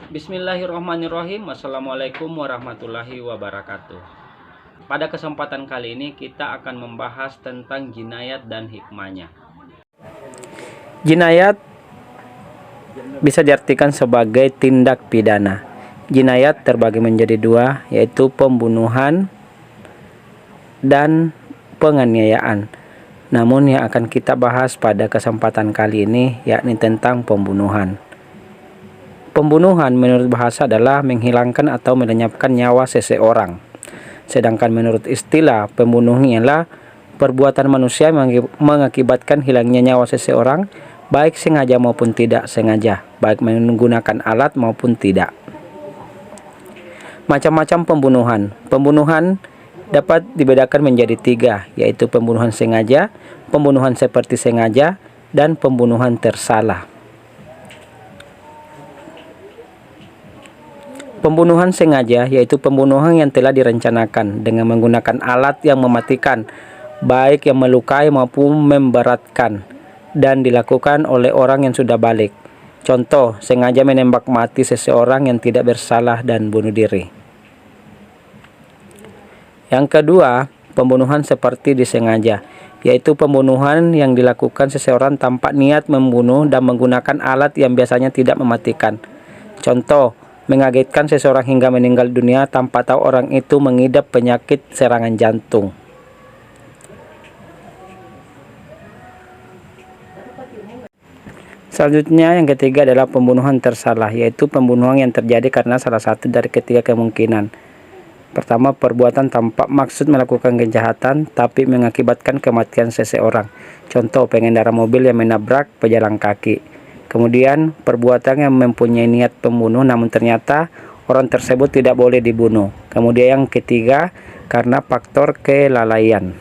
Bismillahirrahmanirrahim. Assalamualaikum warahmatullahi wabarakatuh. Pada kesempatan kali ini kita akan membahas tentang jinayat dan hikmahnya. Jinayat bisa diartikan sebagai tindak pidana. Jinayat terbagi menjadi dua, yaitu pembunuhan dan penganiayaan. Namun yang akan kita bahas pada kesempatan kali ini yakni tentang pembunuhan. Pembunuhan menurut bahasa adalah menghilangkan atau melenyapkan nyawa seseorang. Sedangkan menurut istilah pembunuh ialah perbuatan manusia mengakibatkan hilangnya nyawa seseorang, baik sengaja maupun tidak sengaja, baik menggunakan alat maupun tidak. Macam-macam pembunuhan. Pembunuhan dapat dibedakan menjadi tiga, yaitu pembunuhan sengaja, pembunuhan seperti sengaja, dan pembunuhan tersalah. Pembunuhan sengaja yaitu pembunuhan yang telah direncanakan dengan menggunakan alat yang mematikan, baik yang melukai maupun memberatkan, dan dilakukan oleh orang yang sudah balik. Contoh, sengaja menembak mati seseorang yang tidak bersalah dan bunuh diri. Yang kedua, pembunuhan seperti disengaja, yaitu pembunuhan yang dilakukan seseorang tanpa niat membunuh dan menggunakan alat yang biasanya tidak mematikan. Contoh, mengagetkan seseorang hingga meninggal dunia tanpa tahu orang itu mengidap penyakit serangan jantung. Selanjutnya yang ketiga adalah pembunuhan tersalah, yaitu pembunuhan yang terjadi karena salah satu dari ketiga kemungkinan. Pertama, perbuatan tanpa maksud melakukan kejahatan tapi mengakibatkan kematian seseorang. Contoh, pengendara mobil yang menabrak pejalan kaki. Kemudian, perbuatan yang mempunyai niat pembunuh namun ternyata orang tersebut tidak boleh dibunuh. Kemudian yang ketiga, karena faktor kelalaian.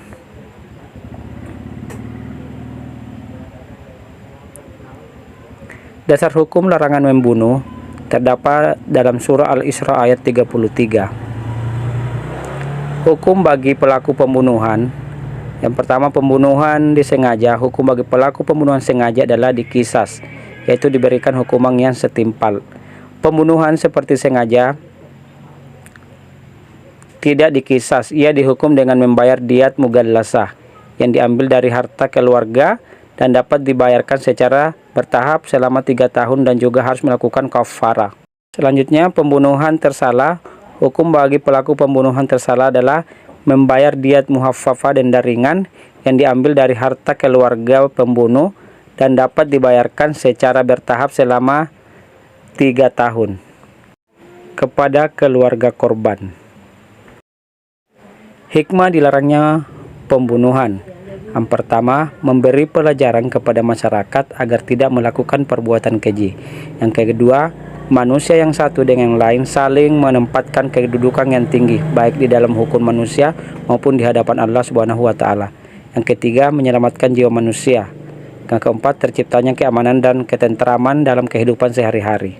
Dasar hukum larangan membunuh terdapat dalam surah Al-Isra ayat 33. Hukum bagi pelaku pembunuhan. Yang pertama, pembunuhan disengaja. Hukum bagi pelaku pembunuhan sengaja adalah dikisas, yaitu diberikan hukuman yang setimpal. Pembunuhan seperti sengaja tidak dikisas, ia dihukum dengan membayar diat mughallasah yang diambil dari harta keluarga dan dapat dibayarkan secara bertahap selama 3 tahun dan juga harus melakukan kafarah. Selanjutnya, pembunuhan tersalah. Hukum bagi pelaku pembunuhan tersalah adalah membayar diat muhaffafah denda ringan yang diambil dari harta keluarga pembunuh dan dapat dibayarkan secara bertahap selama 3 tahun kepada keluarga korban. Hikmah dilarangnya pembunuhan. Yang pertama, memberi pelajaran kepada masyarakat agar tidak melakukan perbuatan keji. Yang kedua, manusia yang satu dengan yang lain saling menempatkan kedudukan yang tinggi, baik di dalam hukum manusia maupun di hadapan Allah Subhanahu wa Ta'ala. Yang ketiga, menyelamatkan jiwa manusia. Yang keempat, terciptanya keamanan dan ketentraman dalam kehidupan sehari-hari.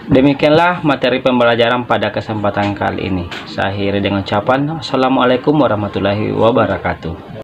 Demikianlah materi pembelajaran pada kesempatan kali ini. Saya akhiri dengan ucapan Assalamualaikum warahmatullahi wabarakatuh.